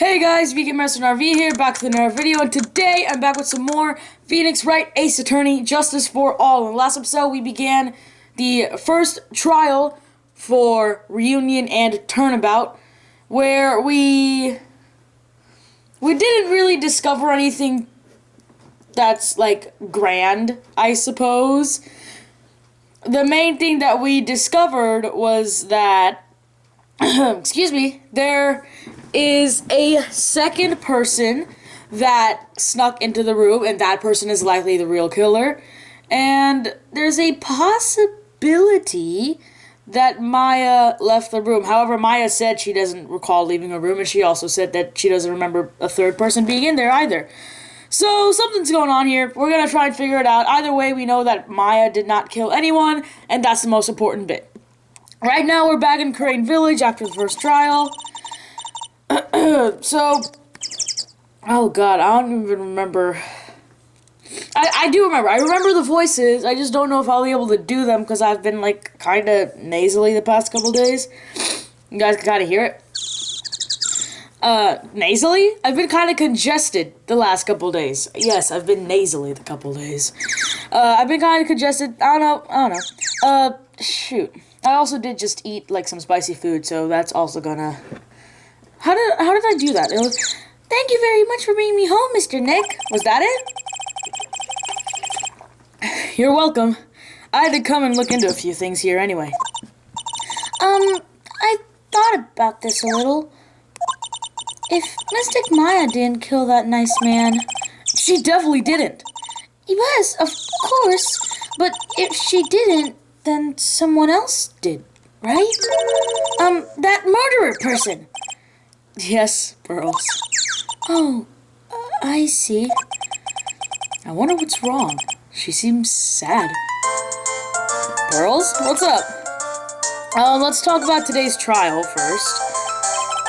Hey guys, Vegan Master RV here, back with another video, and today I'm back with some more Phoenix Wright Ace Attorney Justice for All. In the last episode, we began the first trial for Reunion and Turnabout, where we didn't really discover anything that's, like, grand, I suppose. The main thing that we discovered was that, excuse me, there is a second person that snuck into the room, and that person is likely the real killer. And there's a possibility that Maya left the room. However, Maya said she doesn't recall leaving her room, and she also said that she doesn't remember a third person being in there either. So, something's going on here. We're gonna try and figure it out. Either way, we know that Maya did not kill anyone, and that's the most important bit. Right now, we're back in Kurain Village after the first trial. So, oh god, I don't even remember. I do remember. I remember the voices. I just don't know if I'll be able to do them because I've been, like, kind of nasally the past couple days. You guys can kind of hear it. Nasally? I've been kind of congested the last couple days. Yes, I've been nasally the couple days. I've been kind of congested. I don't know. Shoot. I also did just eat, like, some spicy food, so that's also gonna... How did I do that? It was, thank you very much for bringing me home, Mr. Nick. Was that it? You're welcome. I had to come and look into a few things here anyway. I thought about this a little. If Mystic Maya didn't kill that nice man... She definitely didn't. Yes, of course. But if she didn't, then someone else did, right? That murderer person. Yes, Pearls. Oh, I see. I wonder what's wrong. She seems sad. Pearls, what's up? Let's talk about today's trial first.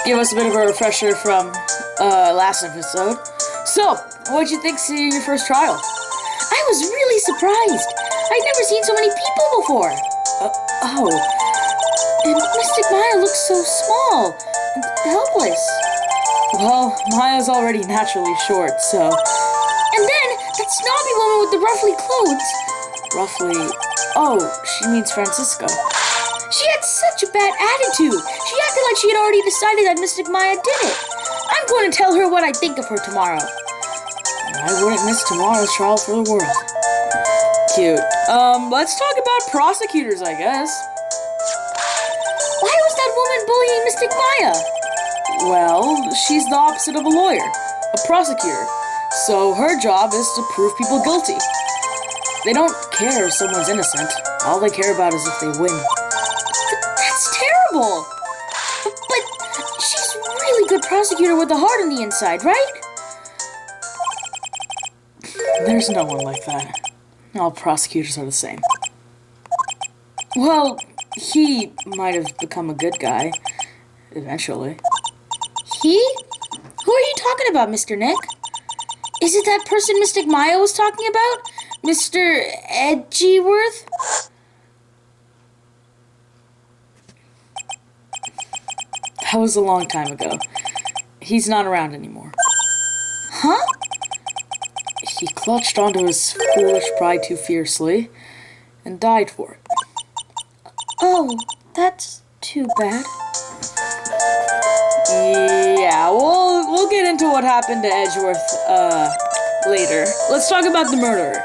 Give us a bit of a refresher from last episode. So, what'd you think seeing your first trial? I was really surprised. I'd never seen so many people before. And Mystic Maya looks so small and helpless. Well, Maya's already naturally short, so... And then, that snobby woman with the ruffly clothes. Ruffly... Oh, she means Francisco. She had such a bad attitude. She acted like she had already decided that Mystic Maya did it. I'm going to tell her what I think of her tomorrow. I wouldn't miss tomorrow's trial for the world. Cute. Let's talk about prosecutors, I guess. Why was that woman bullying Mystic Maya? Well, she's the opposite of a lawyer, a prosecutor. So her job is to prove people guilty. They don't care if someone's innocent. All they care about is if they win. That's terrible! But she's a really good prosecutor with a heart on the inside, right? There's no one like that. All prosecutors are the same. Well, he might have become a good guy. Eventually. He? Who are you talking about, Mr. Nick? Is it that person Mystic Maya was talking about? Mr. Edgeworth? That was a long time ago. He's not around anymore. Huh? He clutched onto his foolish pride too fiercely and died for it. Oh, that's too bad. Yeah, we'll get into what happened to Edgeworth later. Let's talk about the murderer.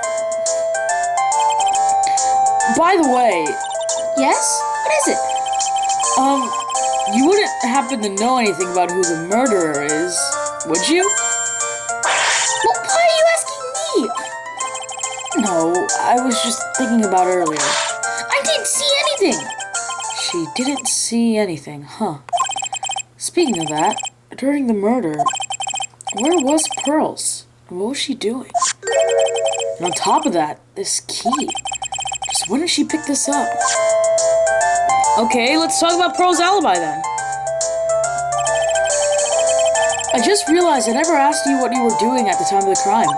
By the way, yes? What is it? You wouldn't happen to know anything about who the murderer is, would you? Well, why are you asking me? No, I was just thinking about earlier. I didn't see anything! She didn't see anything, huh? Speaking of that, during the murder, where was Pearls? What was she doing? And on top of that, this key. Just when did she pick this up? Okay, let's talk about Pearl's alibi then. I just realized I never asked you what you were doing at the time of the crime.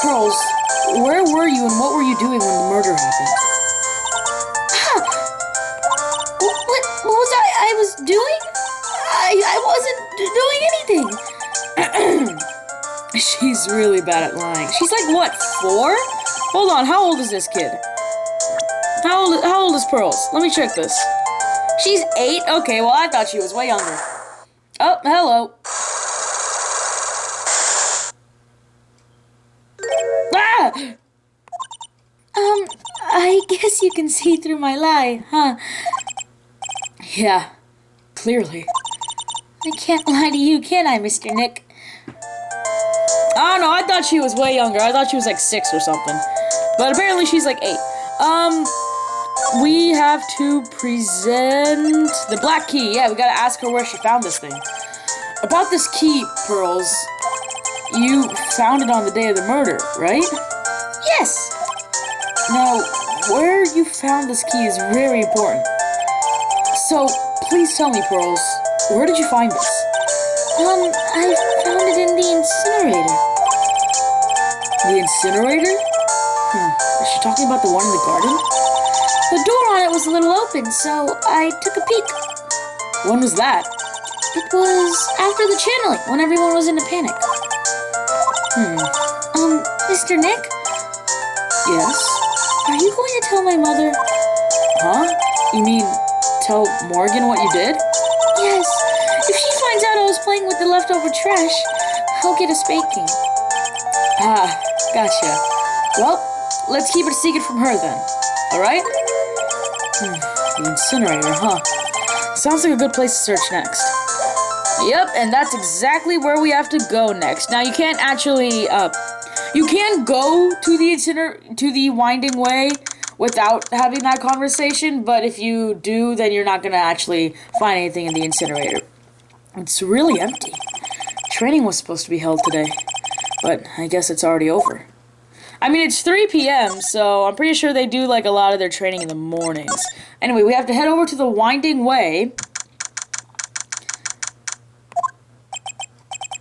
Pearls, where were you and what were you doing when the murder happened? What was I was doing? I I wasn't doing anything. She's really bad at lying. She's like, what, 4? Hold on, how old is this kid? How old is Pearls? Let me check this. She's 8? Okay, well, I thought she was way younger. Oh, hello. Ah! I guess you can see through my lie, huh? Yeah, clearly. I can't lie to you, can I, Mr. Nick? Oh, no, I thought she was way younger. I thought she was like 6 or something. But apparently she's like 8. We have to present the black key. Yeah, we gotta ask her where she found this thing. About this key, Pearls, you found it on the day of the murder, right? Yes! Now, where you found this key is very important. So, please tell me, Pearls, where did you find this? I found it in the incinerator. The incinerator? Is she talking about the one in the garden? The door on it was a little open, so I took a peek. When was that? It was after the channeling, when everyone was in a panic. Mr. Nick? Yes? Are you going to tell my mother? Huh? You mean tell Morgan what you did? Yes. If she finds out I was playing with the leftover trash, I'll get a spanking. Ah, gotcha. Well, let's keep it a secret from her then. Alright? The incinerator, huh? Sounds like a good place to search next. Yep, and that's exactly where we have to go next. Now, you can't actually, you can go to the winding way without having that conversation, but if you do, then you're not gonna actually find anything in the incinerator. It's really empty. Training was supposed to be held today, but I guess it's already over. I mean, it's 3 p.m., so I'm pretty sure they do, like, a lot of their training in the mornings. Anyway, we have to head over to the winding way.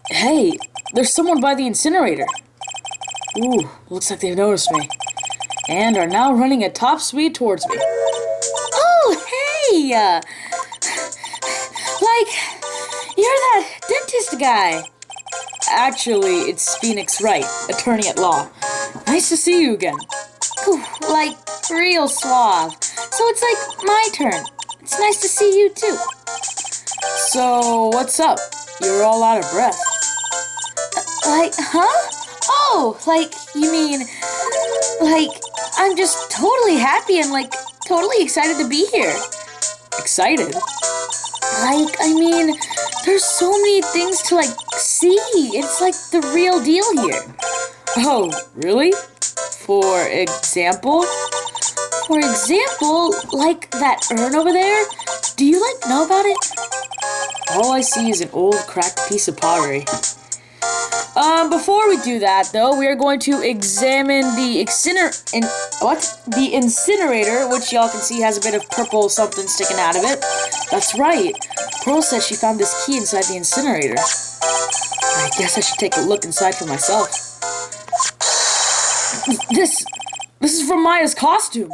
Hey, there's someone by the incinerator. Ooh, looks like they've noticed me. And are now running at top speed towards me. Oh, hey! You're that dentist guy. Actually, it's Phoenix Wright, attorney at law. Nice to see you again. Ooh, like, real suave. So it's like my turn. It's nice to see you too. So, what's up? You're all out of breath. Huh? Oh, you mean, I'm just totally happy and, totally excited to be here. Excited? I mean, there's so many things to, see. It's, the real deal here. Oh, really? For example? For example, that urn over there? Do you, know about it? All I see is an old, cracked piece of pottery. Before we do that, though, we are going to examine the incinerator, which y'all can see has a bit of purple something sticking out of it. That's right. Pearl says she found this key inside the incinerator. I guess I should take a look inside for myself. This is from Maya's costume.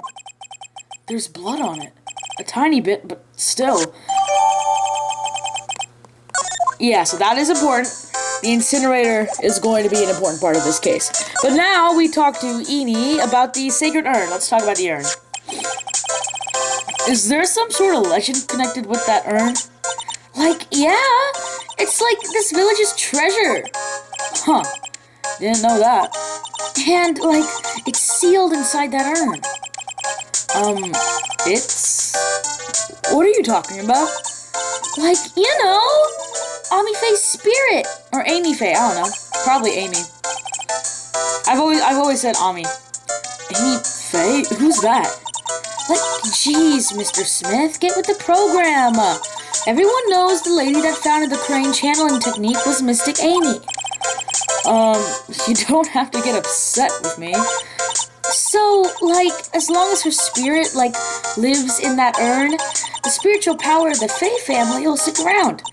There's blood on it. A tiny bit, but still. Yeah, so that is important. The incinerator is going to be an important part of this case. But now we talk to Eni about the sacred urn. Let's talk about the urn. Is there some sort of legend connected with that urn? Yeah. It's this village's treasure. Huh. Didn't know that. And, it's sealed inside that urn. It's... What are you talking about? Ami Faye's spirit. Or Amy Faye, I don't know. Probably Amy. I've always said Ami. Amy Faye? Who's that? Jeez, Mr. Smith, get with the program. Everyone knows the lady that founded the Kurain channeling technique was Mystic Amy. You don't have to get upset with me. So, as long as her spirit, lives in that urn, the spiritual power of the Faye family will stick around.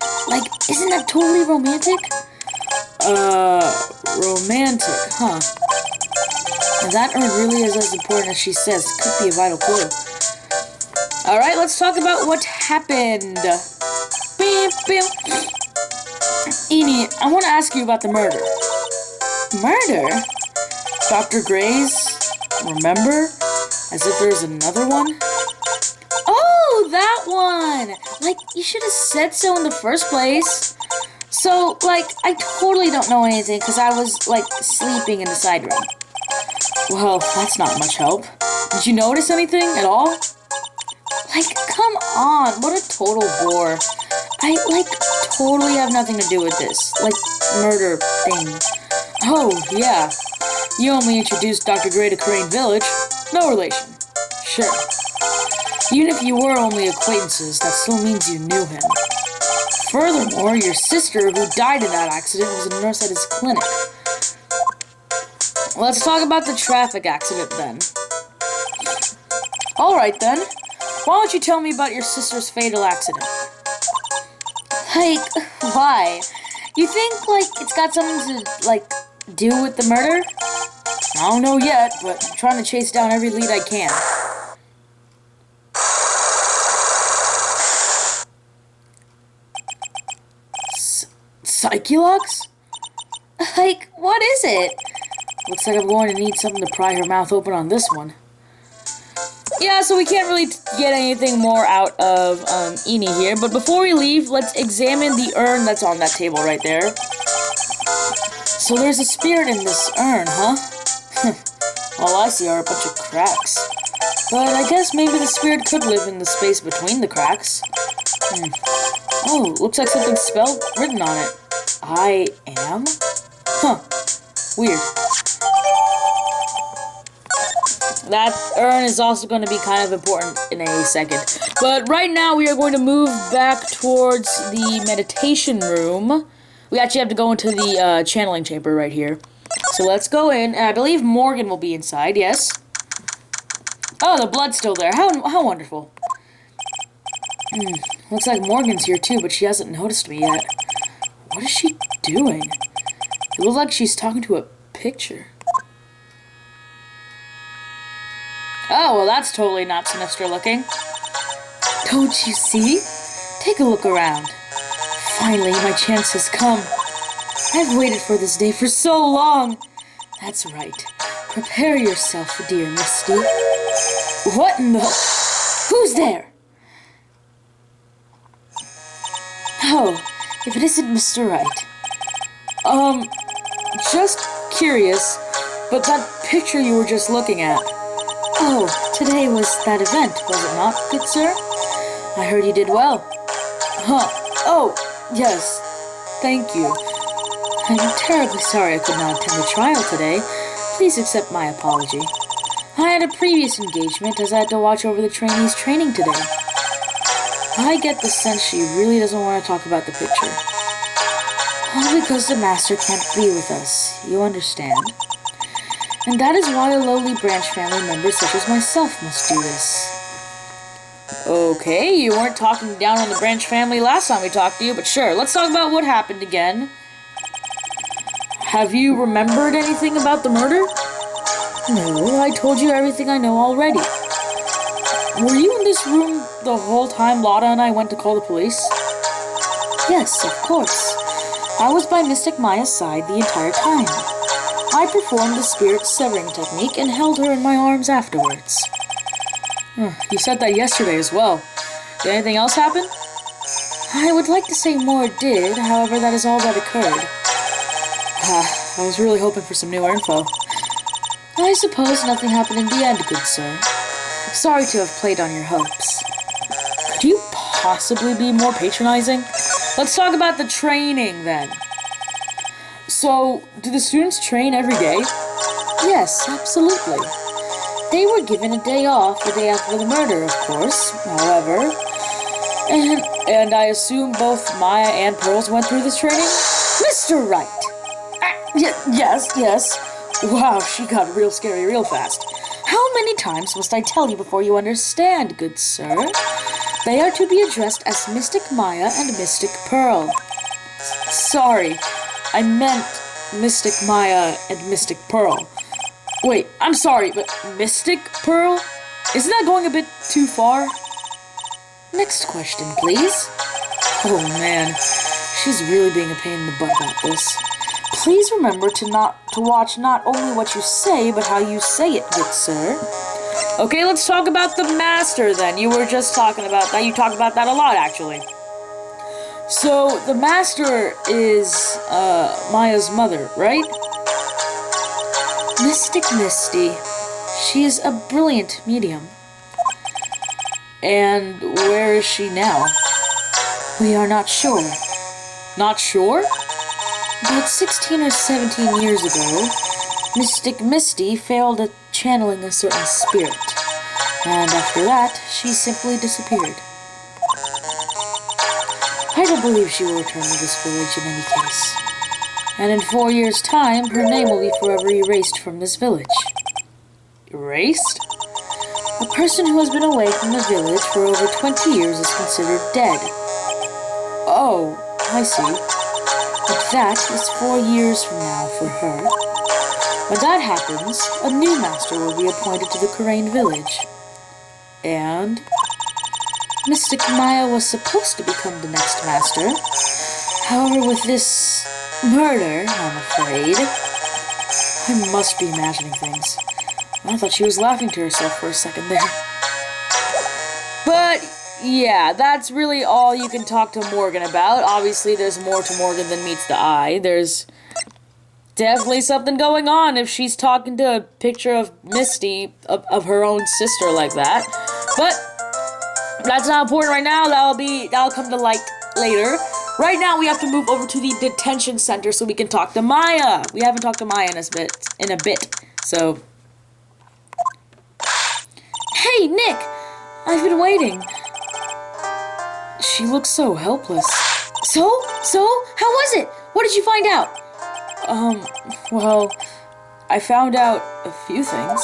Isn't that totally romantic? Romantic, huh? And that urn really is as important as she says. Could be a vital clue. Alright, let's talk about what happened. Eni, I want to ask you about the murder. Murder? Dr. Gray's? Remember? As if there's another one? Oh, that one! Like, you should have said so in the first place. So, like, I totally don't know anything because I was, like, sleeping in the side room. Well, that's not much help. Did you notice anything at all? Like, come on, what a total bore. I, like, totally have nothing to do with this. Like, murder thing. Oh, yeah. You only introduced Dr. Gray to Kurain Village. No relation. Sure. Even if you were only acquaintances, that still means you knew him. Furthermore, your sister, who died in that accident, was a nurse at his clinic. Let's talk about the traffic accident then. Alright then. Why don't you tell me about your sister's fatal accident? Like, why? You think, like, it's got something to, like, do with the murder? I don't know yet, but I'm trying to chase down every lead I can. Psychologs? Like, what is it? Looks like I'm going to need something to pry her mouth open on this one. Yeah, so we can't really get anything more out of Eni here, but before we leave, let's examine the urn that's on that table right there. So there's a spirit in this urn, huh? All I see are a bunch of cracks. But I guess maybe the spirit could live in the space between the cracks. Oh, looks like something's spelled written on it. I am? Huh. Weird. That urn is also going to be kind of important in a second. But right now we are going to move back towards the meditation room. We actually have to go into the channeling chamber right here. So let's go in, and I believe Morgan will be inside, yes? Oh, the blood's still there. How wonderful. Looks like Morgan's here too, but she hasn't noticed me yet. What is she doing? It looks like she's talking to a picture. Oh, well that's totally not sinister looking. Don't you see? Take a look around. Finally, my chance has come. I've waited for this day for so long. That's right. Prepare yourself, dear Misty. What in the... Who's there? Oh, if it isn't Mr. Wright. Just curious, but that picture you were just looking at. Oh, today was that event, was it not, good sir? I heard you did well. Huh. Oh, yes. Thank you. I'm terribly sorry I could not attend the trial today. Please accept my apology. I had a previous engagement as I had to watch over the trainees' training today. I get the sense she really doesn't want to talk about the picture. All because the master can't be with us, you understand. And that is why a lowly branch family member such as myself must do this. Okay, you weren't talking down on the branch family last time we talked to you, but sure, let's talk about what happened again. Have you remembered anything about the murder? No, I told you everything I know already. Were you in this room the whole time Lotta and I went to call the police? Yes, of course. I was by Mystic Maya's side the entire time. I performed the spirit severing technique and held her in my arms afterwards. You said that yesterday as well. Did anything else happen? I would like to say more did, however that is all that occurred. I was really hoping for some new info. I suppose nothing happened in the end, good sir. Sorry to have played on your hopes. Could you possibly be more patronizing? Let's talk about the training then. So, do the students train every day? Yes, absolutely. They were given a day off the day after the murder, of course, however. And I assume both Maya and Pearls went through this training? Mr. Wright! Yes. Wow, she got real scary real fast. How many times must I tell you before you understand, good sir? They are to be addressed as Mystic Maya and Mystic Pearl. Sorry, I meant Mystic Maya and Mystic Pearl. Wait, I'm sorry, but Mystic Pearl? Isn't that going a bit too far? Next question, please. Oh man, she's really being a pain in the butt about this. Please remember to watch not only what you say, but how you say it, good sir. Okay, let's talk about the master then. You were just talking about that. You talked about that a lot, actually. So, the master is, Maya's mother, right? Mystic Misty. She is a brilliant medium. And where is she now? We are not sure. Not sure? About 16 or 17 years ago, Mystic Misty failed at channeling a certain spirit. And after that, she simply disappeared. I don't believe she will return to this village in any case. And in 4 years' time, her name will be forever erased from this village. Erased? A person who has been away from the village for over 20 years is considered dead. Oh, I see. But that is 4 years from now for her. When that happens, a new master will be appointed to the Kurain Village. And Mystic Maya was supposed to become the next master. However, with this murder, I'm afraid, I must be imagining things. I thought she was laughing to herself for a second there. But yeah, that's really all you can talk to Morgan about. Obviously, there's more to Morgan than meets the eye. There's definitely something going on if she's talking to a picture of Misty, of her own sister like that. But that's not important right now. That'll come to light later. Right now, we have to move over to the detention center so we can talk to Maya. We haven't talked to Maya in a bit. So, hey, Nick! I've been waiting. She looks so helpless. So? How was it? What did you find out? Well, I found out a few things.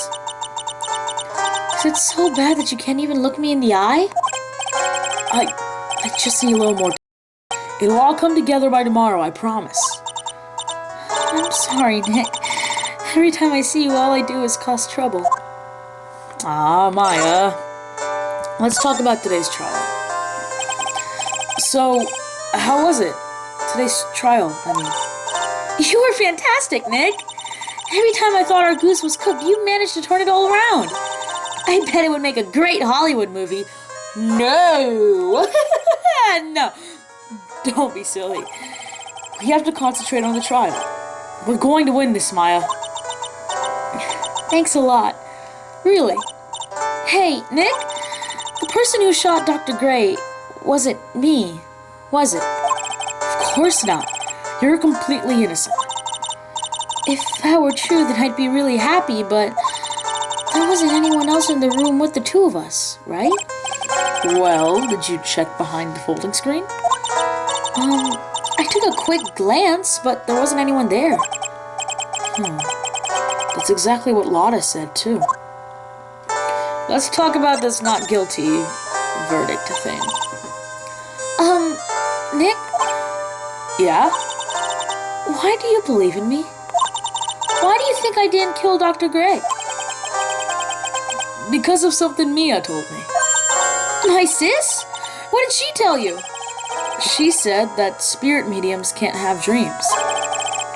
Is it so bad that you can't even look me in the eye? I just need a little more time. It'll all come together by tomorrow, I promise. I'm sorry, Nick. Every time I see you, all I do is cause trouble. Ah, Maya. Let's talk about today's trial. So, how was it? Today's trial, I mean. You were fantastic, Nick! Every time I thought our goose was cooked, you managed to turn it all around. I bet it would make a great Hollywood movie. No! No. Don't be silly. We have to concentrate on the trial. We're going to win this, Maya. Thanks a lot. Really. Hey, Nick? The person who shot Dr. Gray wasn't me, was it? Of course not. You're completely innocent. If that were true, then I'd be really happy, but there wasn't anyone else in the room with the two of us, right? Well, did you check behind the folding screen? I took a quick glance, but there wasn't anyone there. That's exactly what Lotta said, too. Let's talk about this not guilty verdict thing. Nick? Yeah? Why do you believe in me? Why do you think I didn't kill Dr. Gray? Because of something Mia told me. My sis? What did she tell you? She said that spirit mediums can't have dreams.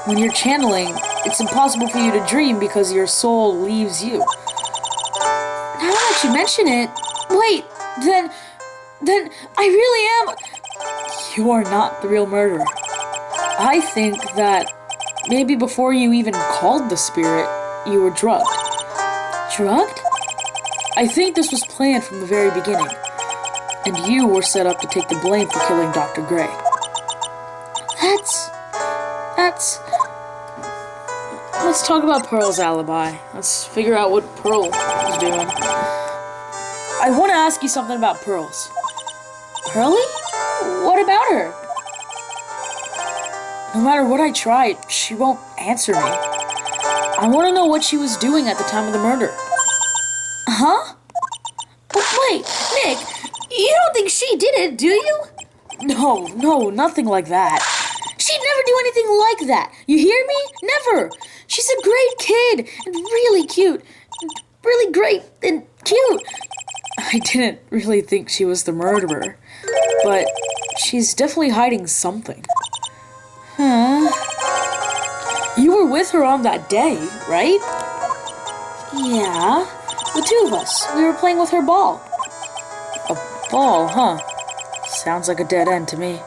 When you're channeling, it's impossible for you to dream because your soul leaves you. Now that you mention it, wait, then I really am... You are not the real murderer. I think that maybe before you even called the spirit, you were drugged. Drugged? I think this was planned from the very beginning. And you were set up to take the blame for killing Dr. Gray. That's... Let's talk about Pearl's alibi. Let's figure out what Pearl is doing. I want to ask you something about Pearl's. Pearly? What about her? No matter what I try, she won't answer me. I want to know what she was doing at the time of the murder. Huh? But wait, Nick, you don't think she did it, do you? No, nothing like that. She'd never do anything like that. You hear me? Never. She's a great kid and really cute. Really great and cute. I didn't really think she was the murderer, but She's definitely hiding something. Huh? You were with her on that day, right? Yeah. The two of us. We were playing with her ball. A ball, huh? Sounds like a dead end to me.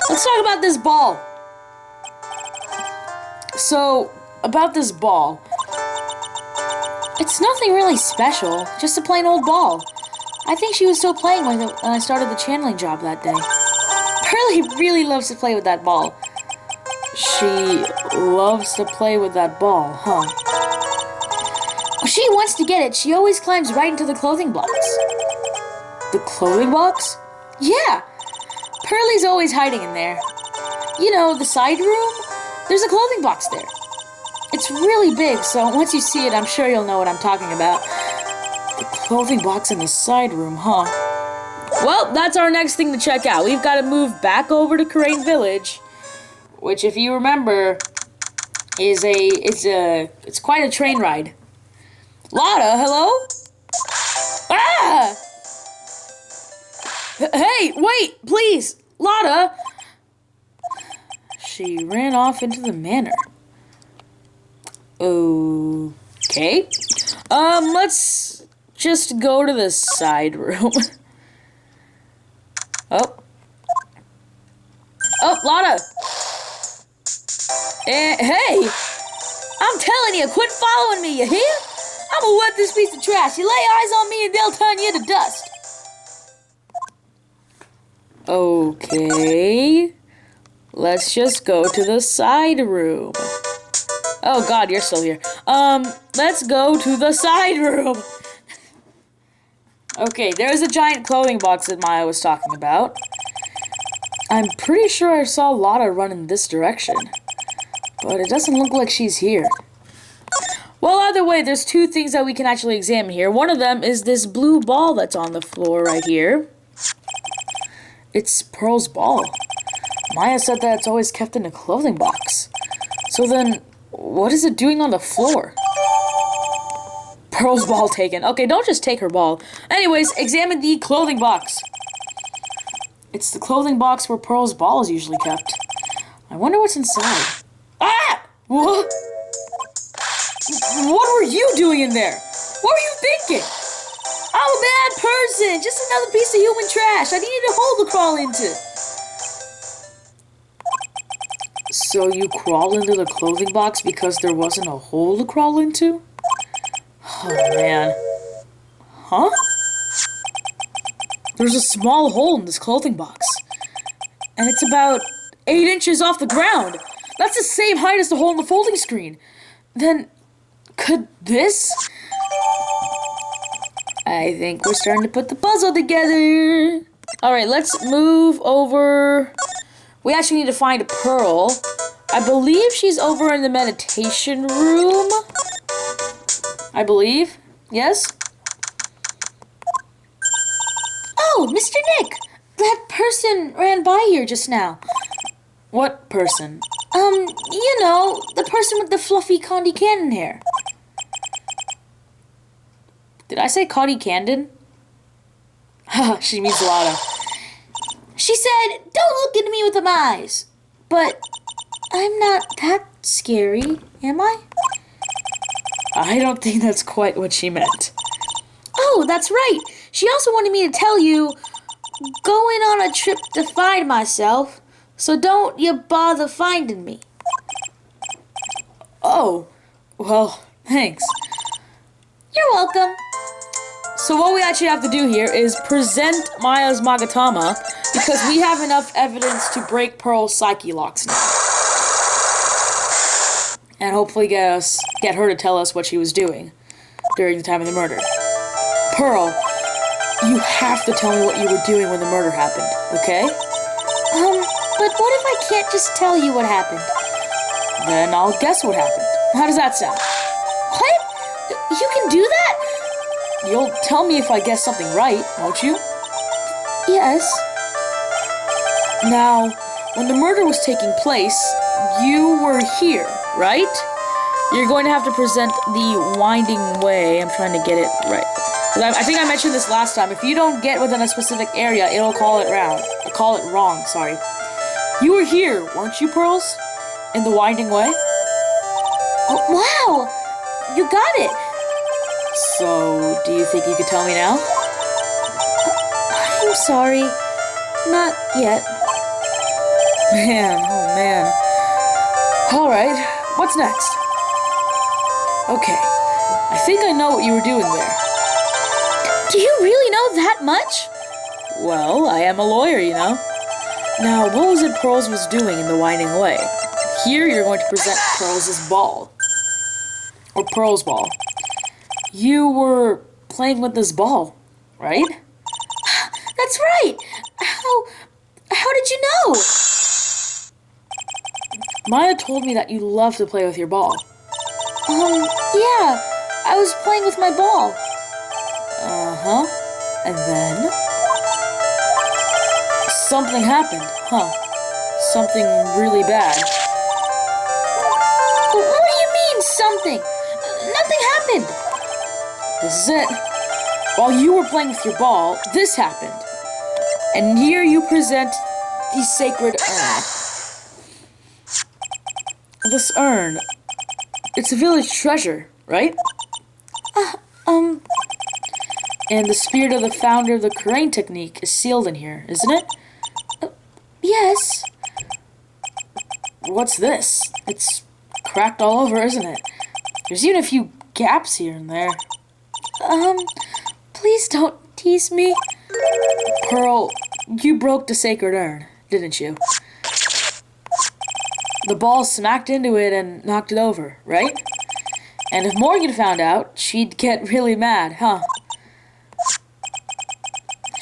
Let's talk about this ball. So, about this ball. It's nothing really special, just a plain old ball. I think she was still playing with it when I started the channeling job that day. Pearlie really loves to play with that ball. She loves to play with that ball, huh? When she wants to get it, she always climbs right into the clothing box. The clothing box? Yeah! Pearlie's always hiding in there. You know, the side room? There's a clothing box there. It's really big, so once you see it, I'm sure you'll know what I'm talking about. The clothing box in the side room, huh? Well, that's our next thing to check out. We've got to move back over to Kurain Village, which, if you remember, is it's quite a train ride. Lotta, hello? Ah! Hey, wait, please, Lotta. She ran off into the manor. Okay. Let's just go to the side room. Oh, Lotta. Hey, I'm telling you, quit following me, you hear? I'm gonna wet this piece of trash. You lay eyes on me and they'll turn you to dust. Okay. Let's just go to the side room. Oh god, you're still here. Let's go to the side room. Okay, there's a giant clothing box that Maya was talking about. I'm pretty sure I saw Lotta run in this direction. But it doesn't look like she's here. Well, either way, there's two things that we can actually examine here. One of them is this blue ball that's on the floor right here. It's Pearl's ball. Maya said that it's always kept in a clothing box. So then, what is it doing on the floor? Pearl's ball taken. Okay, don't just take her ball. Anyways, examine the clothing box. It's the clothing box where Pearl's ball is usually kept. I wonder what's inside. Ah! What? What were you doing in there? What were you thinking? I'm a bad person. Just another piece of human trash I needed a hole to crawl into. So you crawled into the clothing box because there wasn't a hole to crawl into? Oh, man. Huh? There's a small hole in this clothing box. And it's about 8 inches off the ground. That's the same height as the hole in the folding screen. Then, could this? I think we're starting to put the puzzle together. Alright, let's move over. We actually need to find Pearl. I believe she's over in the meditation room. I believe. Yes? Oh, Mr. Nick! That person ran by here just now. What person? You know, the person with the fluffy candy cannon hair. Did I say Cotty Candon? Haha, she means Lotta. She said, "Don't look at me with them eyes." But I'm not that scary, am I? I don't think that's quite what she meant. Oh, that's right. She also wanted me to tell you, going on a trip to find myself, so don't you bother finding me. Oh, well, thanks. You're welcome. So what we actually have to do here is present Maya's Magatama, because we have enough evidence to break Pearl's psyche locks now. And hopefully get her to tell us what she was doing during the time of the murder. Pearl, you have to tell me what you were doing when the murder happened, okay? But what if I can't just tell you what happened? Then I'll guess what happened. How does that sound? What? You can do that? You'll tell me if I guess something right, won't you? Yes. Now, when the murder was taking place, you were here, right? You're going to have to present the winding way. I'm trying to get it right. I think I mentioned this last time. If you don't get within a specific area, it'll call it wrong, sorry. You were here, weren't you, Pearls? In the winding way? Oh, wow! You got it! So, do you think you could tell me now? I'm sorry. Not yet. Man, oh man. Alright, what's next? Okay, I think I know what you were doing there. Do you really know that much? Well, I am a lawyer, you know. Now, what was it Pearls was doing in the winding way? Here, you're going to present Pearls' ball. Or Pearl's ball. You were playing with this ball, right? That's right! How did you know? Maya told me that you love to play with your ball. Yeah. I was playing with my ball. Uh-huh. And then? Something happened, huh? Something really bad. What do you mean, something? Nothing happened. This is it. While you were playing with your ball, this happened. And here you present the sacred urn. This urn, it's a village treasure, right? And the spirit of the founder of the Kurain technique is sealed in here, isn't it? Yes. What's this? It's cracked all over, isn't it? There's even a few gaps here and there. Please don't tease me. Pearl, you broke the sacred urn, didn't you? The ball smacked into it and knocked it over, right? And if Morgan found out, she'd get really mad, huh?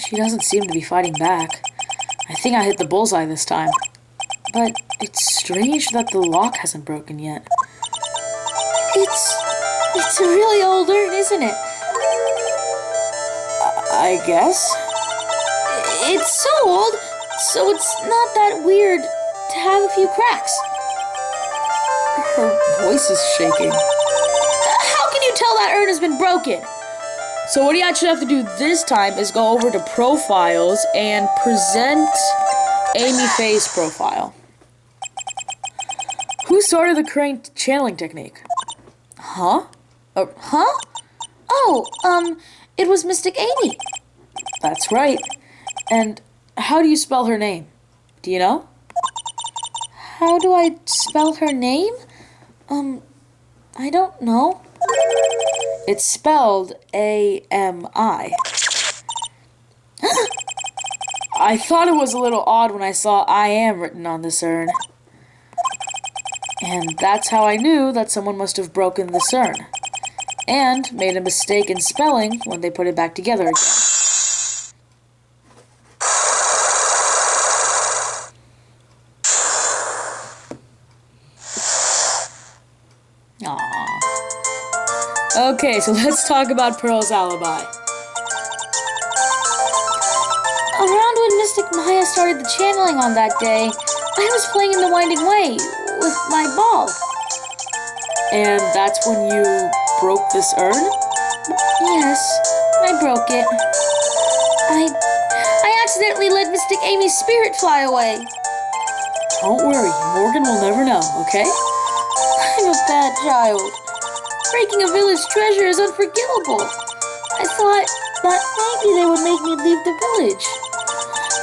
She doesn't seem to be fighting back. I think I hit the bullseye this time. But it's strange that the lock hasn't broken yet. It's a really old urn, isn't it? I guess. It's so old, so it's not that weird to have a few cracks. Her voice is shaking. How can you tell that urn has been broken? So what you actually have to do this time is go over to Profiles and present Amy Faye's profile. Who started the Kurain channeling technique? Huh? Huh? Oh, it was Mystic Amy. That's right. And how do you spell her name? Do you know? How do I spell her name? I don't know. It's spelled A-M-I. I thought it was a little odd when I saw I am written on this urn. And that's how I knew that someone must have broken this urn. And made a mistake in spelling when they put it back together again. Aww. Okay, so let's talk about Pearl's alibi. Around when Mystic Maya started the channeling on that day, I was playing in the winding way with my ball. And that's when you broke this urn? Yes, I broke it. I accidentally let Mystic Amy's spirit fly away. Don't worry, Morgan will never know, okay? I'm a bad child. Breaking a village treasure is unforgivable. I thought that maybe they would make me leave the village.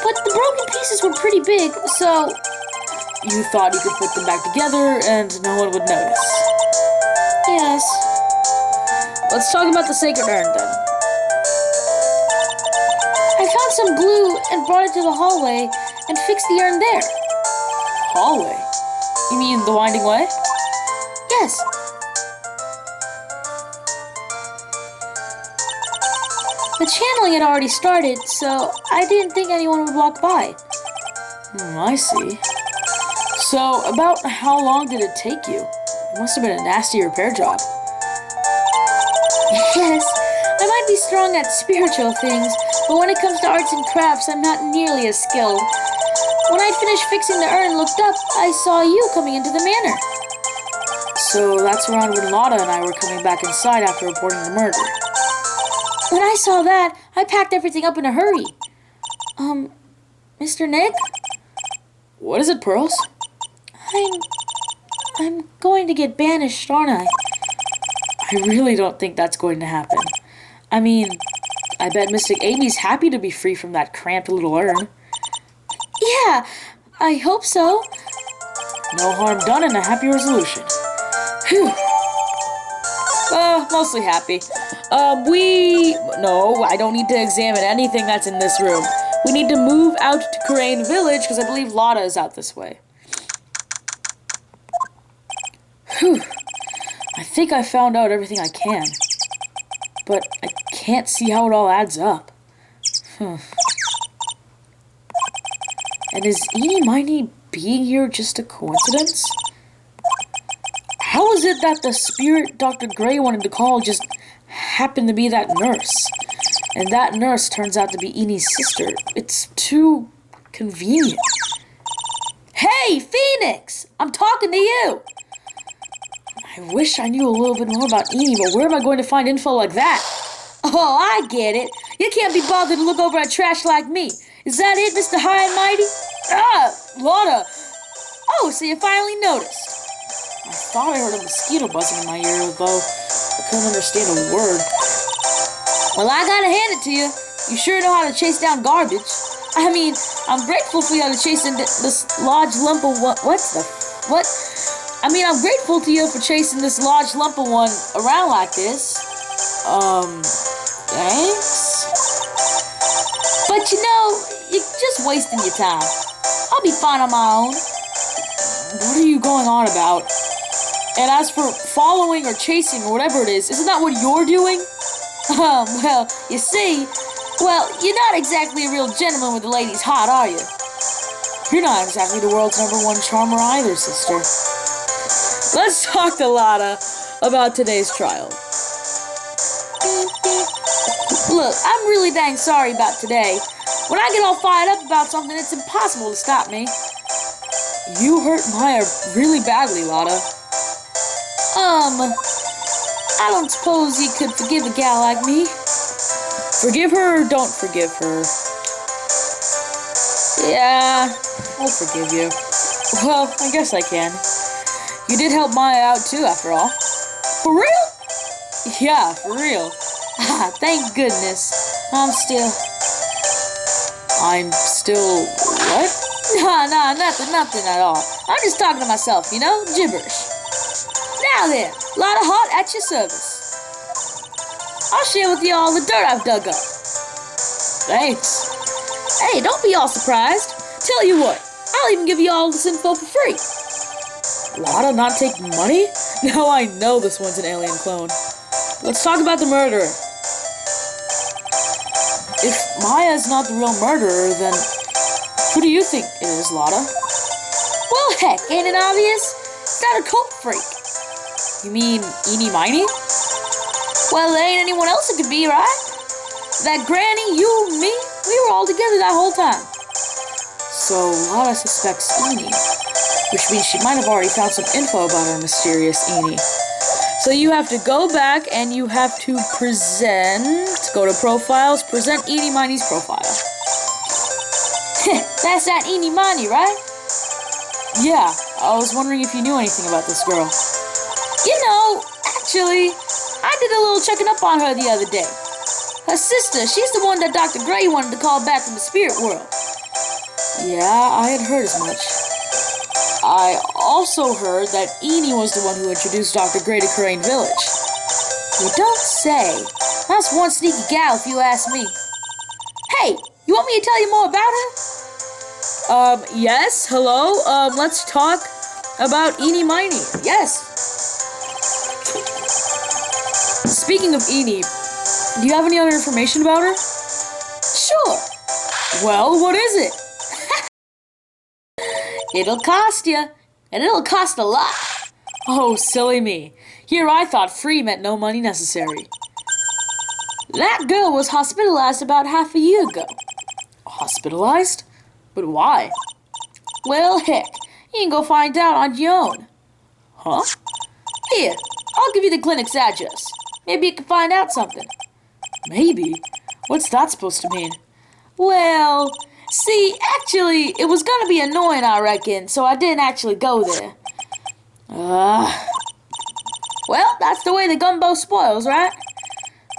But the broken pieces were pretty big, so... You thought you could put them back together and no one would notice. Yes. Let's talk about the sacred urn then. I found some glue and brought it to the hallway and fixed the urn there. Hallway? You mean the winding way? Yes. The channeling had already started, so I didn't think anyone would walk by. I see. So, about how long did it take you? It must have been a nasty repair job. Yes, I might be strong at spiritual things, but when it comes to arts and crafts, I'm not nearly as skilled. When I'd finished fixing the urn and looked up, I saw you coming into the manor. So that's around when Lotta and I were coming back inside after reporting the murder. When I saw that, I packed everything up in a hurry. Mr. Nick? What is it, Pearls? I'm going to get banished, aren't I? I really don't think that's going to happen. I mean, I bet Mystic Amy's happy to be free from that cramped little urn. Yeah, I hope so. No harm done and a happy resolution. Whew. Mostly happy. No, I don't need to examine anything that's in this room. We need to move out to Kurain Village because I believe Lotta is out this way. Whew. I think I found out everything I can. But I can't see how it all adds up. And is Eenie Miney being here just a coincidence? How is it that the spirit Dr. Gray wanted to call just happened to be that nurse? And that nurse turns out to be Enie's sister. It's too convenient. Hey, Phoenix! I'm talking to you! I wish I knew a little bit more about Eenie, but where am I going to find info like that? Oh, I get it. You can't be bothered to look over at trash like me. Is that it, Mr. High and Mighty? Lotta! Oh, so you finally noticed. I thought I heard a mosquito buzzing in my ear, although I couldn't understand a word. Well, I gotta hand it to you. You sure know how to chase down garbage. I mean, I'm grateful for you to chasing this large lump of what? I'm grateful to you for chasing this large lump of one around like this. Thanks. But you know, you're just wasting your time. I'll be fine on my own. What are you going on about? And as for following or chasing or whatever it is, isn't that what you're doing? Well, you see, you're not exactly a real gentleman with the ladies' heart, are you? You're not exactly the world's #1 charmer either, sister. Let's talk to Lotta about today's trial. Look, I'm really dang sorry about today. When I get all fired up about something, it's impossible to stop me. You hurt Maya really badly, Lotta. I don't suppose you could forgive a gal like me. Forgive her or don't forgive her? Yeah, I'll forgive you. Well, I guess I can. You did help Maya out too, after all. For real? Yeah, for real. Thank goodness. I'm still what? Nah, nothing at all. I'm just talking to myself, you know? Gibberish. Now then, Lotta Hart at your service. I'll share with you all the dirt I've dug up. Thanks. Hey, don't be all surprised. Tell you what, I'll even give you all this info for free. Lotta not taking money? Now I know this one's an alien clone. Let's talk about the murderer. If Maya's not the real murderer, then who do you think it is, Lotta? Well, heck, ain't it obvious? It's not a cult freak. You mean Eenie Miney? Well, there ain't anyone else it could be, right? That Granny, you, me, we were all together that whole time. So Lotta suspects Eenie, which means she might have already found some info about our mysterious Eenie. So you have to go back and you have to go to profiles, present Eenie Miney's profile. That's that Eenie Miney, right? Yeah, I was wondering if you knew anything about this girl. You know, actually, I did a little checking up on her the other day. Her sister, she's the one that Dr. Gray wanted to call back from the spirit world. Yeah, I had heard as much. I also heard that Eenie was the one who introduced Dr. Gray to Kurain Village. You don't say. That's one sneaky gal if you ask me. Hey, you want me to tell you more about her? Yes, hello, let's talk about Eenie Miney. Yes. Speaking of Eenie, do you have any other information about her? Sure. Well, what is it? It'll cost you, and it'll cost a lot. Oh, silly me. Here I thought free meant no money necessary. That girl was hospitalized about half a year ago. Hospitalized? But why? Well, heck, you can go find out on your own. Huh? Here, I'll give you the clinic's address. Maybe you can find out something. Maybe? What's that supposed to mean? Well, see, actually, it was gonna be annoying, I reckon, so I didn't actually go there. Well, that's the way the gumbo spoils, right?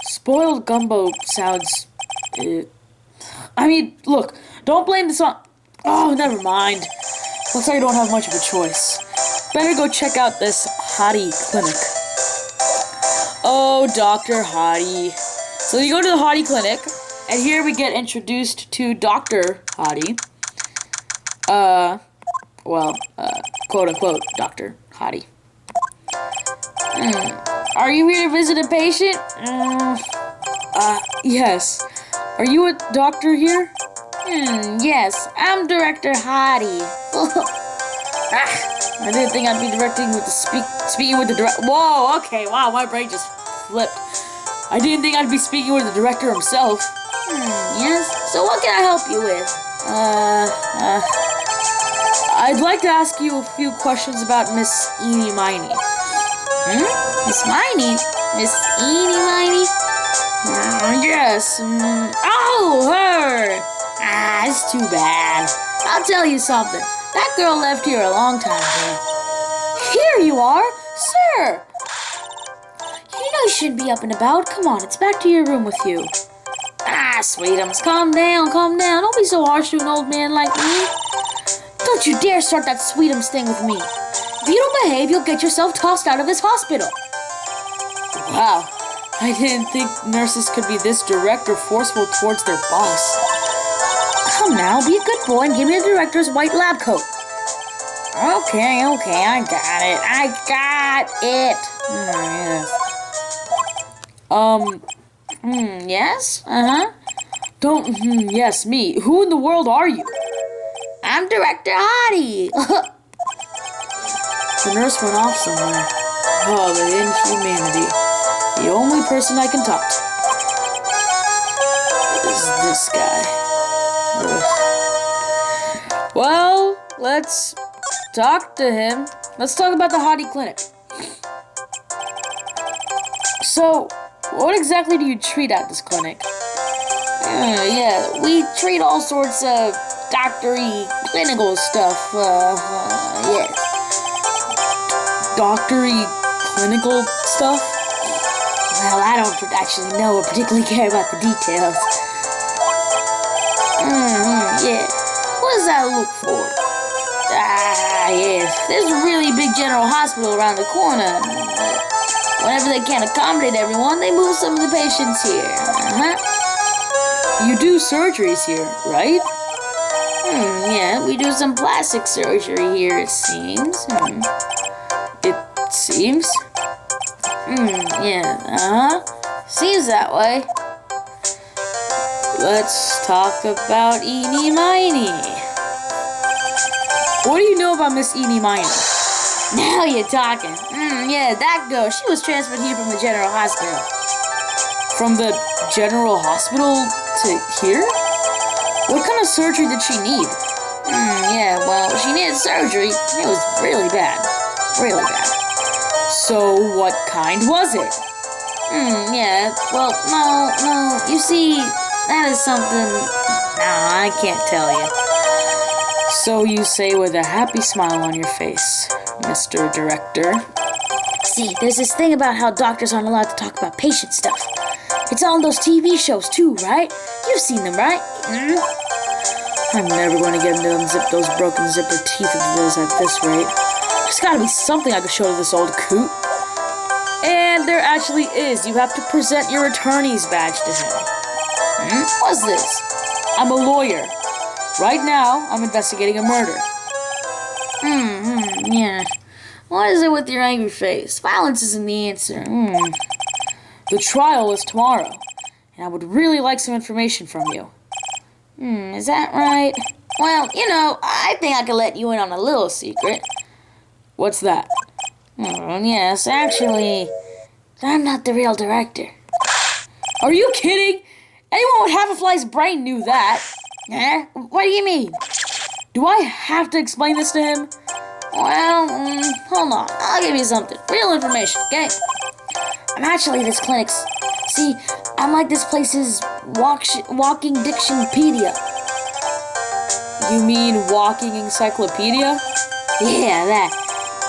Spoiled gumbo sounds... I mean, look, don't blame this on... Oh, never mind. Looks like I don't have much of a choice. Better go check out this Hottie clinic. Oh, Dr. Hottie. So you go to the Hottie clinic, and here we get introduced to Dr. Hottie. Quote-unquote, Dr. Hottie. Are you here to visit a patient? Yes. Are you a doctor here? Yes, I'm Director Hottie. I didn't think I'd be speaking with the director. Whoa, okay, wow, my brain just flipped. I didn't think I'd be speaking with the director himself. Yes? So what can I help you with? I'd like to ask you a few questions about Miss Eenie Miney. Miss Miney? Miss Eenie Miney? Yes. Oh, her! It's too bad. I'll tell you something. That girl left here a long time ago. Here you are, sir. You know you shouldn't be up and about. Come on, it's back to your room with you. Sweetums, calm down, calm down. Don't be so harsh to an old man like me. Don't you dare start that Sweetums thing with me. If you don't behave, you'll get yourself tossed out of this hospital. Wow, I didn't think nurses could be this direct or forceful towards their boss. Come now, be a good boy and give me the director's white lab coat. Okay, I got it. Yes? Yes, me. Who in the world are you? I'm Director Hottie. The nurse went off somewhere. Oh, the inhumanity. The only person I can talk to is this guy. Ugh. Well, let's talk to him. Let's talk about the Hottie Clinic. So, what exactly do you treat at this clinic? Yeah, we treat all sorts of doctory, clinical stuff. Yes. Doctory, clinical stuff? Well, I don't actually know or particularly care about the details. Yeah. What does that look for? Yes. There's a really big general hospital around the corner. Whenever they can't accommodate everyone, they move some of the patients here. You do surgeries here, right? Yeah, we do some plastic surgery here, it seems. It seems? Yeah, seems that way. Let's talk about Eenie Miney. What do you know about Miss Eenie Miney? Now you're talking. Yeah, that girl, she was transferred here from the general hospital. From the general hospital to here? What kind of surgery did she need? Yeah, well, she needed surgery. It was really bad. Really bad. So, what kind was it? Yeah, well, no, you see, that is something... Nah, I can't tell you. So you say with a happy smile on your face, Mr. Director. See, there's this thing about how doctors aren't allowed to talk about patient stuff. It's on those TV shows too, right? You've seen them, right? I'm never going to get him to unzip those broken zipper teeth of his at this rate. There's got to be something I could show to this old coot. And there actually is. You have to present your attorney's badge to him. What's this? I'm a lawyer. Right now, I'm investigating a murder. Yeah. What is it with your angry face? Violence isn't the answer. The trial is tomorrow, and I would really like some information from you. Is that right? Well, I think I can let you in on a little secret. What's that? Yes, actually, I'm not the real director. Are you kidding? Anyone with half a fly's brain knew that. Huh? What do you mean? Do I have to explain this to him? Well, hold on. I'll give you something. Real information, okay? I'm actually this clinic's... See, I'm like this place's walking dictionpedia. You mean walking encyclopedia? Yeah, that.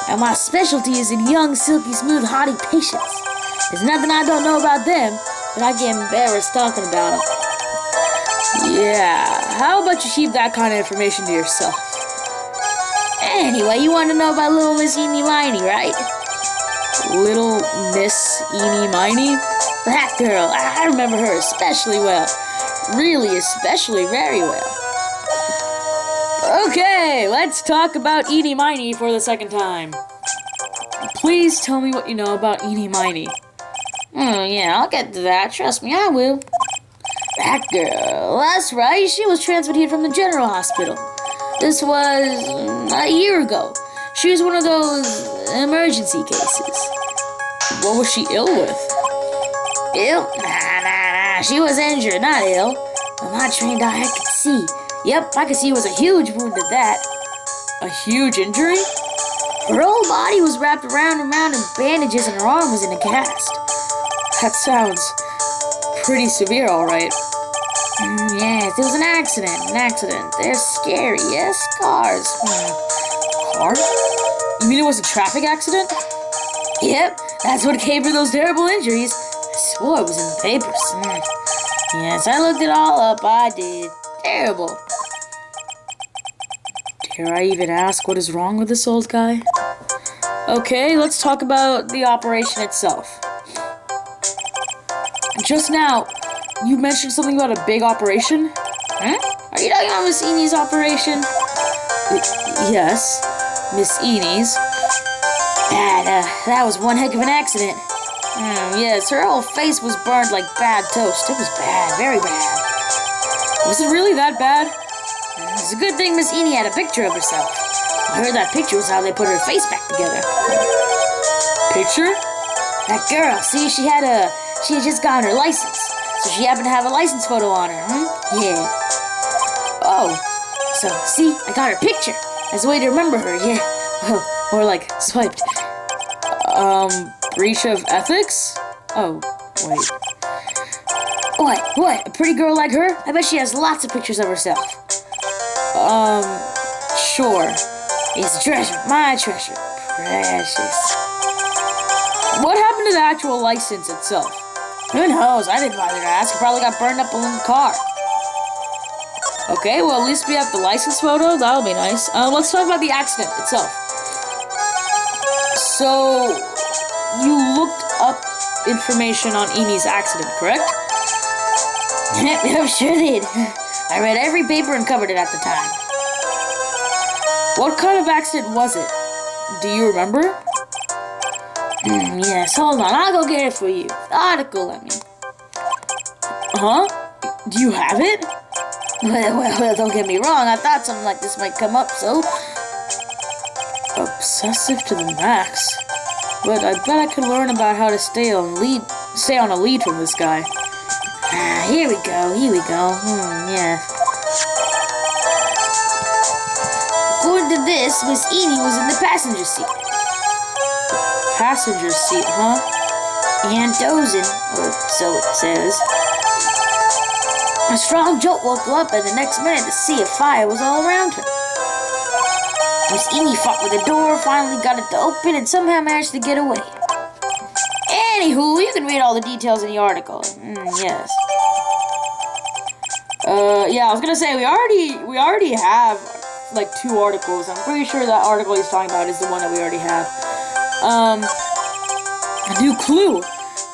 And my specialty is in young, silky smooth, haughty patients. There's nothing I don't know about them, but I get embarrassed talking about them. Yeah, how about you keep that kind of information to yourself? Anyway, you want to know about little Miss Eeny Miny, right? Little Miss Eeny Miny? That girl, I remember her especially well. Really, especially very well. Okay, let's talk about Eeny Miny for the second time. Please tell me what you know about Eeny Miny. Yeah, I'll get to that. Trust me, I will. That girl, that's right. She was transferred here from the general hospital. This was a year ago. She was one of those emergency cases. What was she ill with? Ill? Nah. She was injured, not ill. But my trained eye could see. Yep, I could see it was a huge wound at that. A huge injury? Her whole body was wrapped around in bandages and her arm was in a cast. That sounds pretty severe, alright. Yes, it was an accident. They're scary, yes? Cars. Car? You mean it was a traffic accident? Yep, that's what gave her those terrible injuries. I swore it was in the papers. Yes, I looked it all up, I did. Terrible. Dare I even ask what is wrong with this old guy? Okay, let's talk about the operation itself. Just now, you mentioned something about a big operation? Are you talking about Miss Eeny's operation? Yes, Miss Eeny's. That was one heck of an accident. Yes, her whole face was burned like bad toast. It was bad, very bad. Was it really that bad? It's a good thing Miss Eeny had a picture of herself. I heard that picture was how they put her face back together. Picture? That girl, see, she had just gotten her license. So she happened to have a license photo on her, Yeah. Oh, so, see, I got her picture. As a way to remember her, yeah. Well, more like swiped. Breach of ethics? Oh, wait. What? A pretty girl like her? I bet she has lots of pictures of herself. Sure. It's a treasure, my treasure. Precious. What happened to the actual license itself? Who knows? I didn't bother to ask. It probably got burned up in the car. Okay, well, at least we have the license photo. That'll be nice. Let's talk about the accident itself. So, you looked up information on Eeny's accident, correct? Yep, sure did. I read every paper and covered it at the time. What kind of accident was it? Do you remember? Yes, hold on. I'll go get it for you. The article, I mean. Huh? Do you have it? Well, don't get me wrong. I thought something like this might come up, so... Obsessive to the max. But I bet I could learn about how to stay on a lead from this guy. Here we go. Yeah. According to this, Miss Eeny was in the passenger seat. Passenger seat, huh? And dozing, or so it says. A strong jolt woke her up, and the next minute the sea of fire was all around her. Miss Eeny fought with the door, finally got it to open, and somehow managed to get away. Anywho, you can read all the details in the article. Yes. Yeah, I was gonna say we already have like 2 articles. I'm pretty sure that article he's talking about is the one that we already have. A new clue.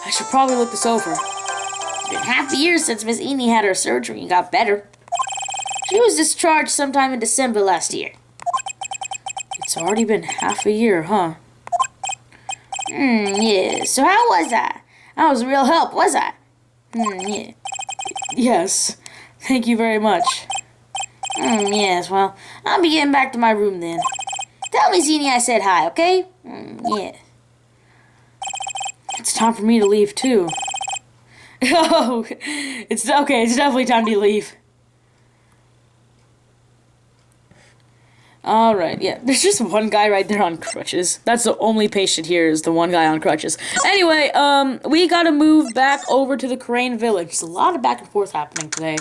I should probably look this over. It's been half a year since Miss Eeny had her surgery and got better. She was discharged sometime in December last year. It's already been half a year, huh? Yeah. So how was I? I was a real help, was I? Yeah. Yes. Thank you very much. Yes, well, I'll be getting back to my room then. Tell Miss Eeny I said hi, okay? Yeah. It's time for me to leave, too. Oh, it's okay. It's definitely time to leave. Alright, yeah. There's just one guy right there on crutches. That's the only patient here is the one guy on crutches. Anyway, we gotta move back over to the Kurain Village. There's a lot of back and forth happening today.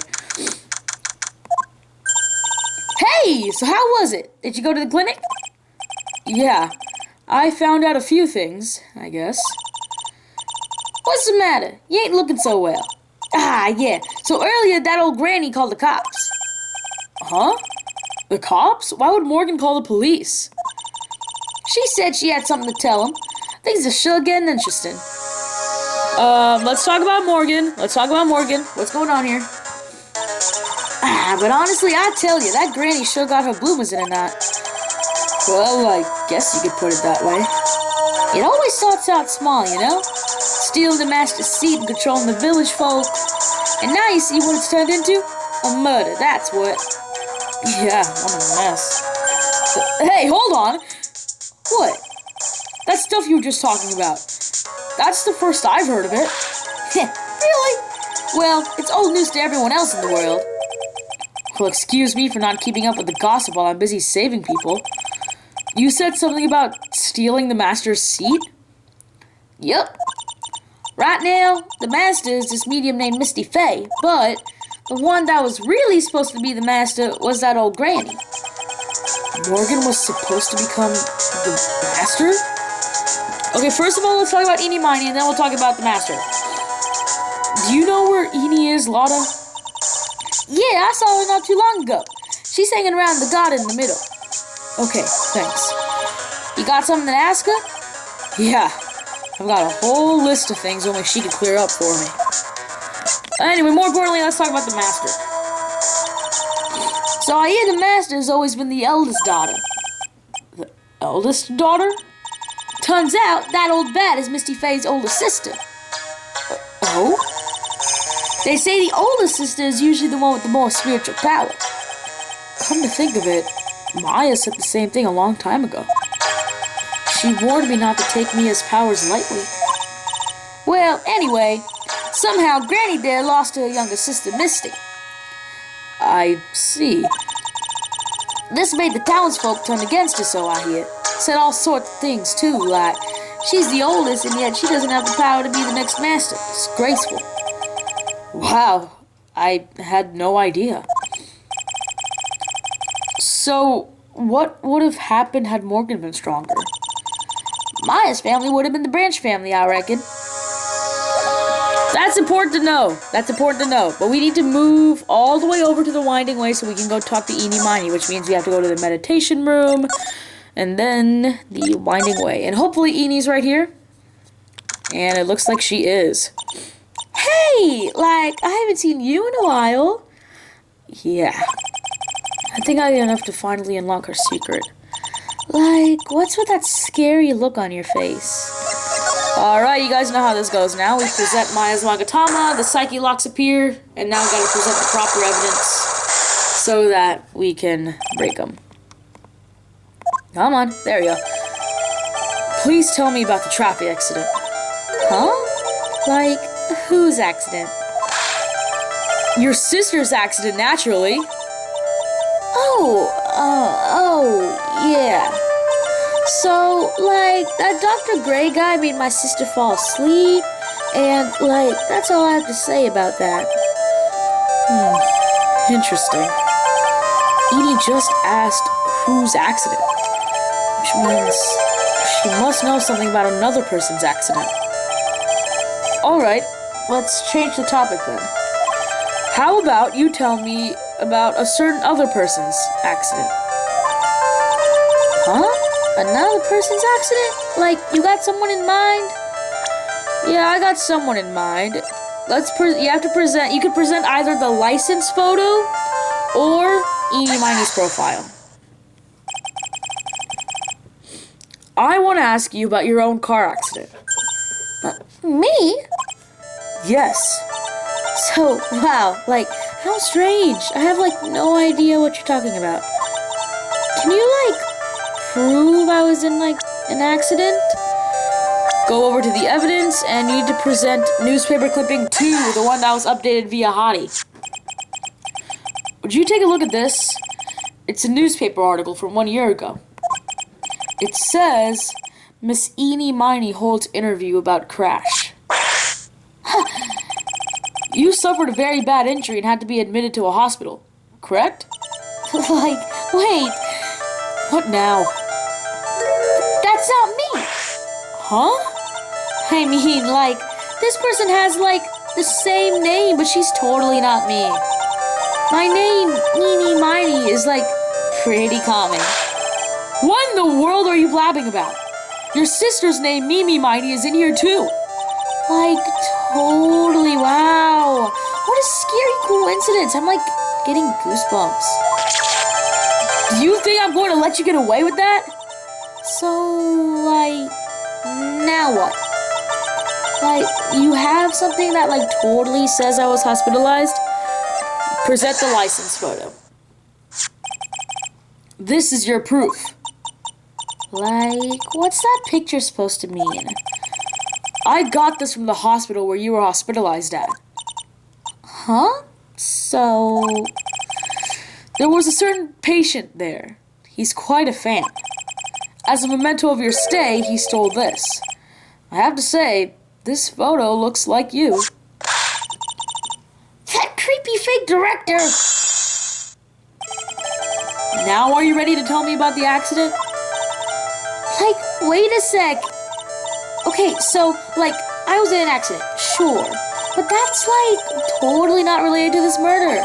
Hey! So how was it? Did you go to the clinic? Yeah. I found out a few things, I guess. What's the matter? You ain't looking so well. Ah, yeah. So earlier, that old granny called the cops. Huh? The cops? Why would Morgan call the police? She said she had something to tell him. Things are sure getting interesting. Let's talk about Morgan. Let's talk about Morgan. What's going on here? Ah, but honestly, I tell you, that granny sure got her bloomers in a knot. Well, I guess you could put it that way. It always starts out small, you know? Stealing the master's seat and controlling the village folk. And now you see what it's turned into? A murder, that's what. Yeah, what a mess. Hey, hold on! What? That stuff you were just talking about. That's the first I've heard of it. Really? Well, it's old news to everyone else in the world. Well, excuse me for not keeping up with the gossip while I'm busy saving people. You said something about stealing the master's seat? Yep. Right now, the master is this medium named Misty Faye, but the one that was really supposed to be the master was that old granny. Morgan was supposed to become the master? Okay, first of all, let's talk about Eenie Miney, and then we'll talk about the master. Do you know where Eenie is, Lotta? Yeah, I saw her not too long ago. She's hanging around the garden in the middle. Okay, thanks. You got something to ask her? Yeah, I've got a whole list of things only she could clear up for me. Anyway, more importantly, let's talk about the master. So I hear the master has always been the eldest daughter. The eldest daughter? Turns out that old bat is Misty Faye's older sister. Oh? They say the older sister is usually the one with the more spiritual power. Come to think of it, Maya said the same thing a long time ago. She warned me not to take Mia's powers lightly. Well, anyway, somehow Granny there lost her younger sister, Misty. I see. This made the townsfolk turn against her, so I hear. Said all sorts of things, too, like she's the oldest and yet she doesn't have the power to be the next master. Disgraceful. Wow, I had no idea. So, what would have happened had Morgan been stronger? Maya's family would have been the Branch family, I reckon. That's important to know. That's important to know. But we need to move all the way over to the Winding Way so we can go talk to Eenie Miney, which means we have to go to the meditation room and then the Winding Way. And hopefully Enie's right here. And it looks like she is. Hey! Like, I haven't seen you in a while. Yeah. I think I got enough to finally unlock her secret. Like, what's with that scary look on your face? Alright, you guys know how this goes now. We present Maya's Magatama, the Psyche locks appear, and now we gotta present the proper evidence so that we can break them. Come on, there we go. Please tell me about the traffic accident. Huh? Like, whose accident? Your sister's accident, naturally. Oh, yeah. So, like, that Dr. Gray guy made my sister fall asleep, and, like, that's all I have to say about that. Interesting. Edie just asked whose accident, which means she must know something about another person's accident. Alright, let's change the topic then. How about you tell me about a certain other person's accident? Huh? Another person's accident? Like, you got someone in mind? Yeah, I got someone in mind. You have to present, you could present either the license photo or Eenie Miney's profile. I want to ask you about your own car accident. Me? Yes. So, wow, like, how strange. I have, like, no idea what you're talking about. Can you, like, prove I was in, like, an accident? Go over to the evidence, and you need to present newspaper clipping 2, the one that was updated via Hottie. Would you take a look at this? It's a newspaper article from 1 year ago. It says, Miss Eenie Miney holds interview about crash. You suffered a very bad injury and had to be admitted to a hospital, correct? Like, wait, What now? that's not me. Huh? I mean, like, this person has, like, the same name, but she's totally not me. My name, Eenie Miney, is, like, pretty common. What in the world are you blabbing about? Your sister's name, Mimi Mighty, is in here too. Like, totally, wow. What a scary coincidence. I'm, like, getting goosebumps. Do you think I'm going to let you get away with that? So, like, now what? Like, you have something that, like, totally says I was hospitalized? Present the license photo. This is your proof. Like, what's that picture supposed to mean? I got this from the hospital where you were hospitalized at. Huh? So, There was a certain patient there. He's quite a fan. As a memento of your stay, he stole this. I have to say, this photo looks like you. that creepy fake director! Now are you ready to tell me about the accident? Like, wait a sec. Okay, so, like, I was in an accident, sure. But that's, like, totally not related to this murder.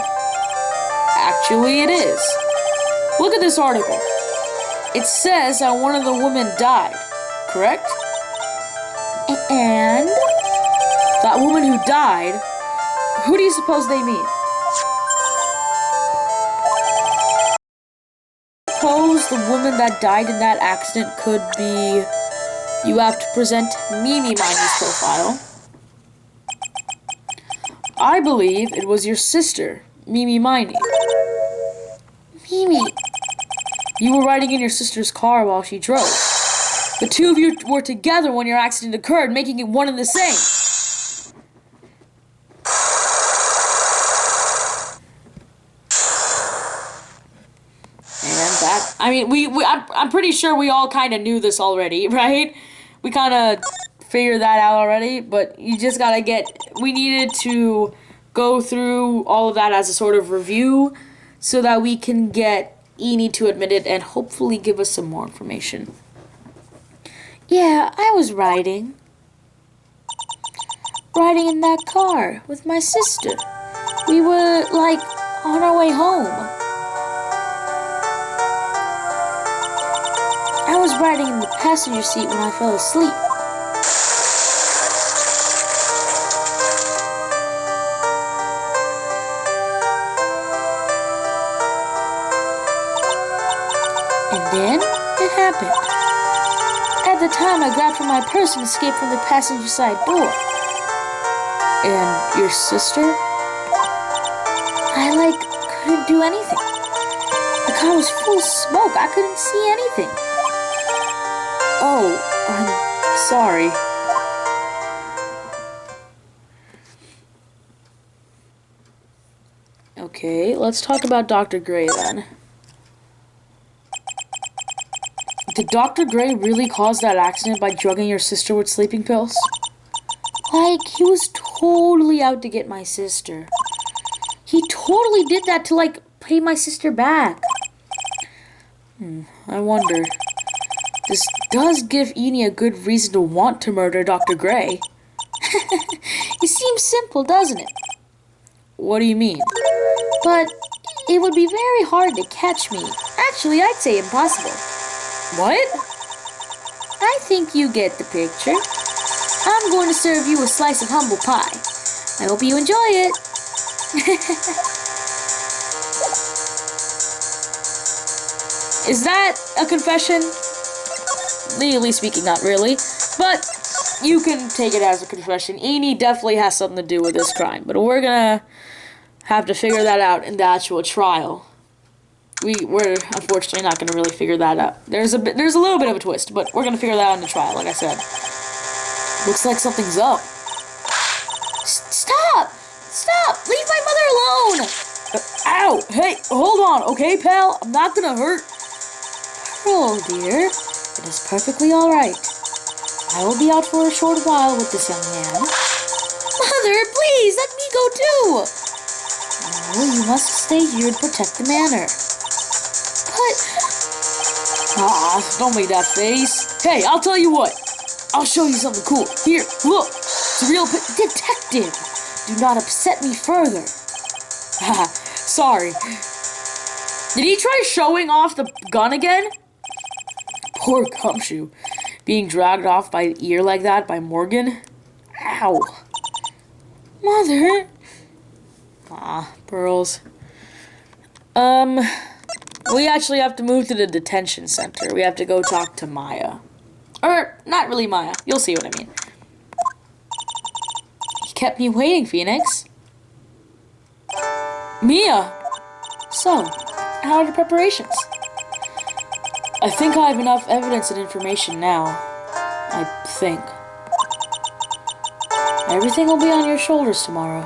Actually, it is. Look at this article. It says that one of the women died, correct? And? That woman who died, who do you suppose they mean? Suppose the woman that died in that accident could be... You have to present Mimi Miney's profile. I believe it was your sister, Mimi Miney. Mimi. You were riding in your sister's car while she drove. The two of you were together when your accident occurred, making it one and the same. And that, I mean, I'm pretty sure we all kind of knew this already, right? We kind of figured that out already, but you just gotta we needed to go through all of that as a sort of review so that we can get Eenie to admit it and hopefully give us some more information. Yeah, I was riding. Riding in that car with my sister. We were, like, on our way home. I was riding in the passenger seat when I fell asleep. And then it happened. At the time, I grabbed for my purse and escaped from the passenger side door. And your sister? I, like, couldn't do anything. The car was full of smoke. I couldn't see anything. Oh, I'm sorry. Okay, let's talk about Dr. Gray then. Did Dr. Gray really cause that accident by drugging your sister with sleeping pills? Like, he was totally out to get my sister. He totally did that to, like, pay my sister back. I wonder. This does give Eenie a good reason to want to murder Dr. Gray. It seems simple, doesn't it? What do you mean? But it would be very hard to catch me. Actually, I'd say impossible. What? I think you get the picture. I'm going to serve you a slice of humble pie. I hope you enjoy it. Is that a confession? Legally speaking, not really. But you can take it as a confession. Eenie definitely has something to do with this crime. But we're gonna have to figure that out in the actual trial. We're unfortunately not gonna really figure that out. There's a little bit of a twist, but we're gonna figure that out in the trial, like I said. Looks like something's up. Stop! Stop! Leave my mother alone! Ow! Ow! Hey, hold on, okay, pal? I'm not gonna hurt. Pearl, dear, it is perfectly all right. I will be out for a short while with this young man. Mother, please, let me go too! No, you must stay here and protect the manor. But... don't make that face. Hey, I'll tell you what. I'll show you something cool. Here, look. It's a real Detective, do not upset me further. Haha, sorry. Did he try showing off the gun again? Poor Gumshoe. Being dragged off by the ear like that by Morgan. Ow. Mother. Pearls. We actually have to move to the detention center. We have to go talk to Maya. Or, not really Maya. You'll see what I mean. You kept me waiting, Phoenix. Mia! So, how are the preparations? I think I have enough evidence and information now. I think. Everything will be on your shoulders tomorrow.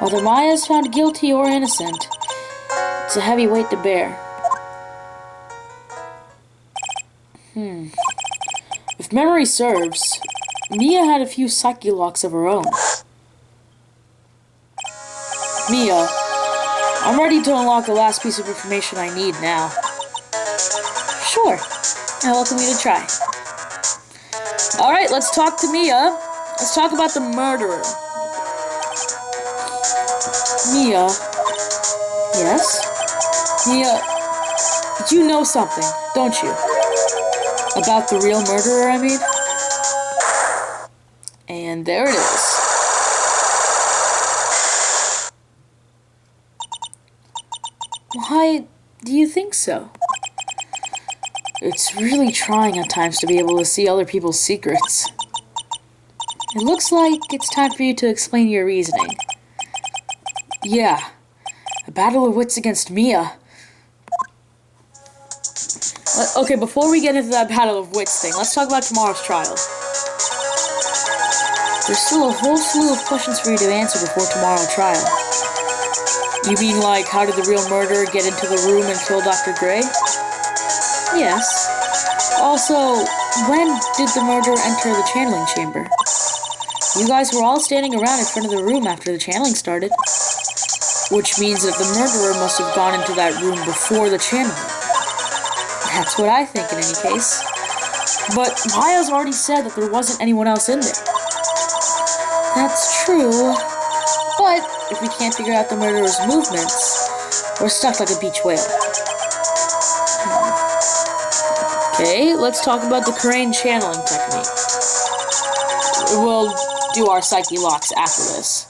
Whether Maya is found guilty or innocent, it's a heavy weight to bear. If memory serves, Mia had a few psyche locks of her own. Mia, I'm ready to unlock the last piece of information I need now. Sure, I welcome you to try. Alright, let's talk to Mia. Let's talk about the murderer. Mia. Yes? Mia, you know something, don't you? About the real murderer, I mean? And there it is. Why do you think so? It's really trying at times to be able to see other people's secrets. It looks like it's time for you to explain your reasoning. Yeah, a battle of wits against Mia. Okay, before we get into that battle of wits thing, let's talk about tomorrow's trial. There's still a whole slew of questions for you to answer before tomorrow's trial. You mean like, how did the real murderer get into the room and kill Dr. Gray? Yes. Also, when did the murderer enter the channeling chamber? You guys were all standing around in front of the room after the channeling started. Which means that the murderer must have gone into that room before the channeling. That's what I think in any case. But Maya's already said that there wasn't anyone else in there. That's true. But if we can't figure out the murderer's movements, we're stuck like a beach whale. Okay, let's talk about the Kurain channeling technique. We'll do our psyche locks after this.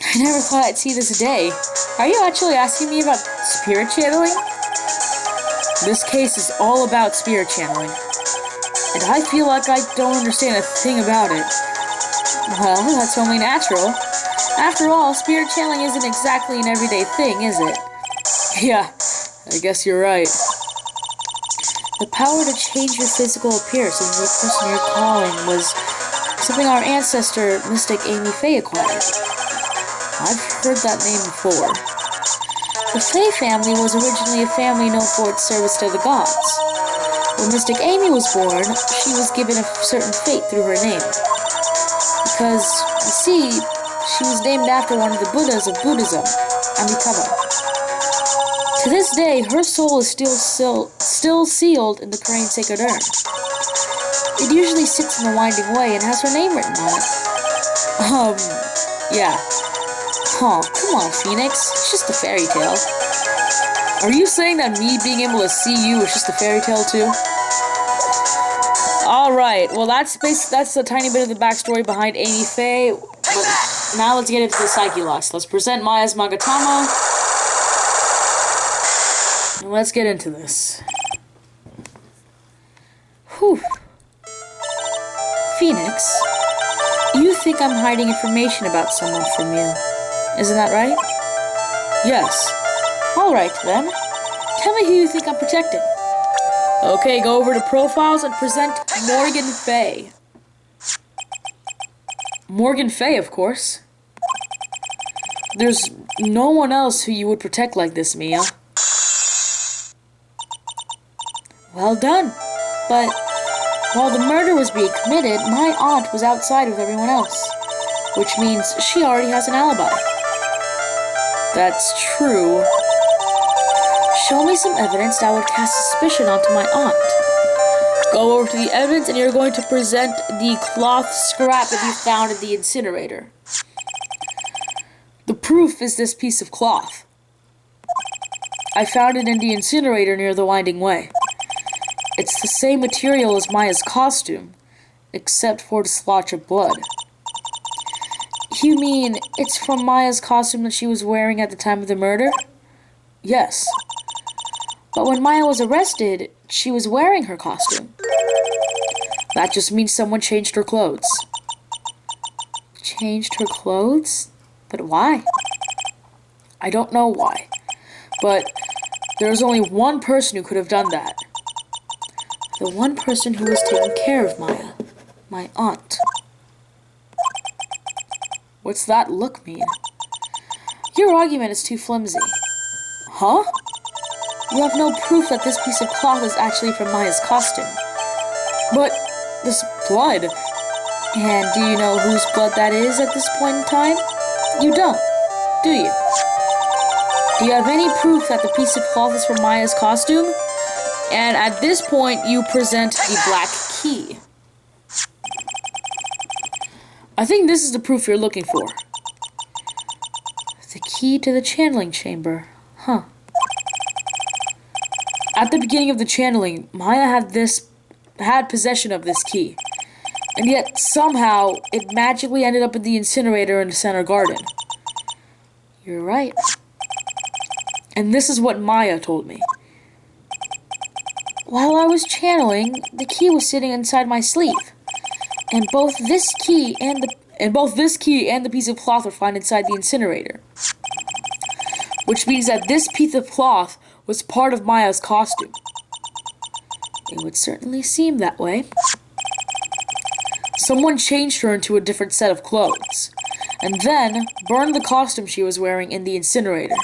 I never thought I'd see this day. Are you actually asking me about spirit channeling? This case is all about spirit channeling. And I feel like I don't understand a thing about it. Well, that's only natural. After all, spirit channeling isn't exactly an everyday thing, is it? Yeah, I guess you're right. The power to change your physical appearance and the person you're calling was something our ancestor, Mystic Amy Faye, acquired. I've heard that name before. The Faye family was originally a family known for its service to the gods. When Mystic Amy was born, she was given a certain fate through her name. Because, you see, she was named after one of the Buddhas of Buddhism, Amitabha. To this day, her soul is still sealed in the Kurain sacred urn. It usually sits in the winding way and has her name written on it. Yeah. Oh, come on, Phoenix. It's just a fairy tale. Are you saying that me being able to see you is just a fairy tale too? Alright, well that's a tiny bit of the backstory behind Amy Faye. But now let's get into the psyche locks. Let's present Maya's Magatama. And let's get into this. Whew. Phoenix, you think I'm hiding information about someone from you. Isn't that right? Yes. Alright then. Tell me who you think I'm protecting. Okay, go over to profiles and present Morgan Faye. Morgan Faye, of course. There's no one else who you would protect like this, Mia. Well done. But while the murder was being committed, my aunt was outside with everyone else, which means she already has an alibi. That's true. Show me some evidence that would cast suspicion onto my aunt. Go over to the evidence and you're going to present the cloth scrap that you found in the incinerator. The proof is this piece of cloth. I found it in the incinerator near the Winding Way. It's the same material as Maya's costume, except for the splotch of blood. You mean it's from Maya's costume that she was wearing at the time of the murder? Yes. But when Maya was arrested, she was wearing her costume. That just means someone changed her clothes. Changed her clothes? But why? I don't know why. But there's only one person who could have done that. The one person who was taking care of Maya. My aunt. What's that look mean? Your argument is too flimsy. Huh? You have no proof that this piece of cloth is actually from Maya's costume. But this blood... And do you know whose blood that is at this point in time? You don't, do you? Do you have any proof that the piece of cloth is from Maya's costume? And at this point, you present the black key. I think this is the proof you're looking for. The key to the channeling chamber. Huh. At the beginning of the channeling, Maya had possession of this key. And yet, somehow, it magically ended up in the incinerator in the center garden. You're right. And this is what Maya told me. While I was channeling, the key was sitting inside my sleeve. And both this key and the piece of cloth were found inside the incinerator. Which means that this piece of cloth was part of Maya's costume. It would certainly seem that way. Someone changed her into a different set of clothes, and then burned the costume she was wearing in the incinerator.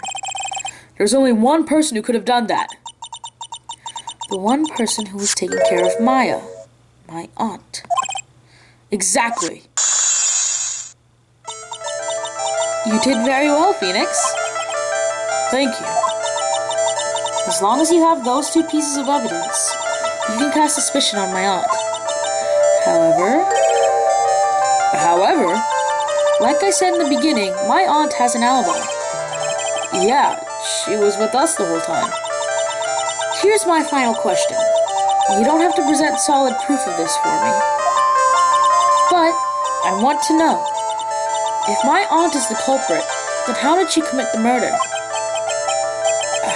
There's only one person who could have done that. The one person who was taking care of Maya. My aunt. Exactly. You did very well, Phoenix. Thank you. As long as you have those two pieces of evidence, you can cast suspicion on my aunt. However, like I said in the beginning, my aunt has an alibi. Yeah, she was with us the whole time. Here's my final question. You don't have to present solid proof of this for me. But I want to know, if my aunt is the culprit, then how did she commit the murder?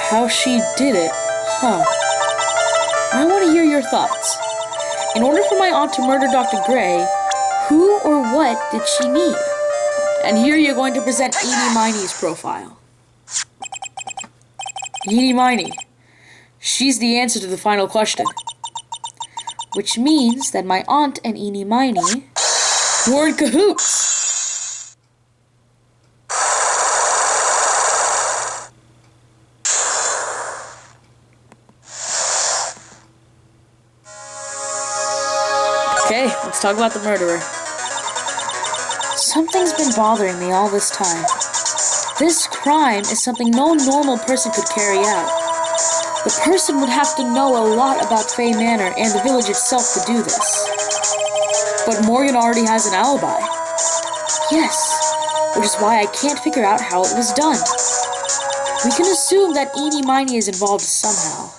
How she did it? Huh. I want to hear your thoughts. In order for my aunt to murder Dr. Gray, who or what did she need? And here you're going to present Eenie Miney's profile. Eenie Miney. She's the answer to the final question. Which means that my aunt and Eenie Miney were in cahoots. Okay, let's talk about the murderer. Something's been bothering me all this time. This crime is something no normal person could carry out. The person would have to know a lot about Fay Manor and the village itself to do this. But Morgan already has an alibi. Yes, which is why I can't figure out how it was done. We can assume that Eenie Miney is involved somehow.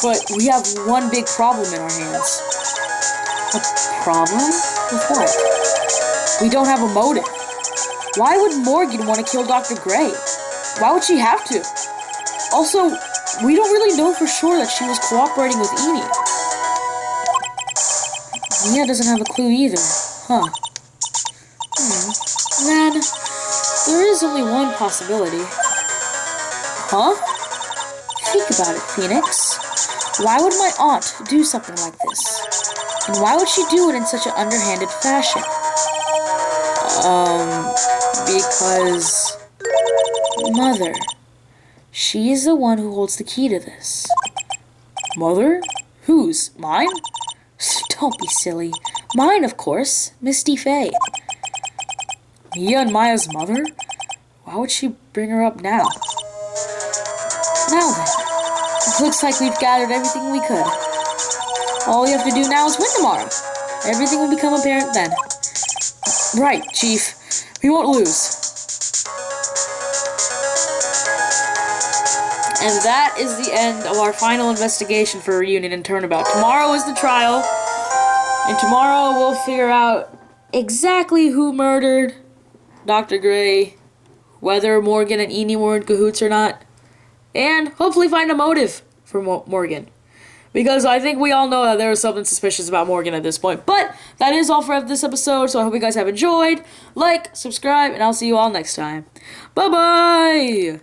But we have one big problem in our hands. A problem? With what? We don't have a motive. Why would Morgan want to kill Dr. Gray? Why would she have to? Also, we don't really know for sure that she was cooperating with Eenie. Mia doesn't have a clue either, huh? Then, there is only one possibility. Huh? Think about it, Phoenix. Why would my aunt do something like this? And why would she do it in such an underhanded fashion? Because... Mother. She is the one who holds the key to this. Mother? Whose? Mine? Don't be silly. Mine, of course. Misty Faye. Mia and Maya's mother? Why would she bring her up now? Now then. It looks like we've gathered everything we could. All we have to do now is win tomorrow. Everything will become apparent then. Right, Chief. We won't lose. And that is the end of our final investigation for Reunion and Turnabout. Tomorrow is the trial. And tomorrow we'll figure out exactly who murdered Dr. Gray, whether Morgan and Eni were in cahoots or not, and hopefully find a motive for Morgan. Because I think we all know that there is something suspicious about Morgan at this point. But that is all for this episode, so I hope you guys have enjoyed. Like, subscribe, and I'll see you all next time. Bye-bye!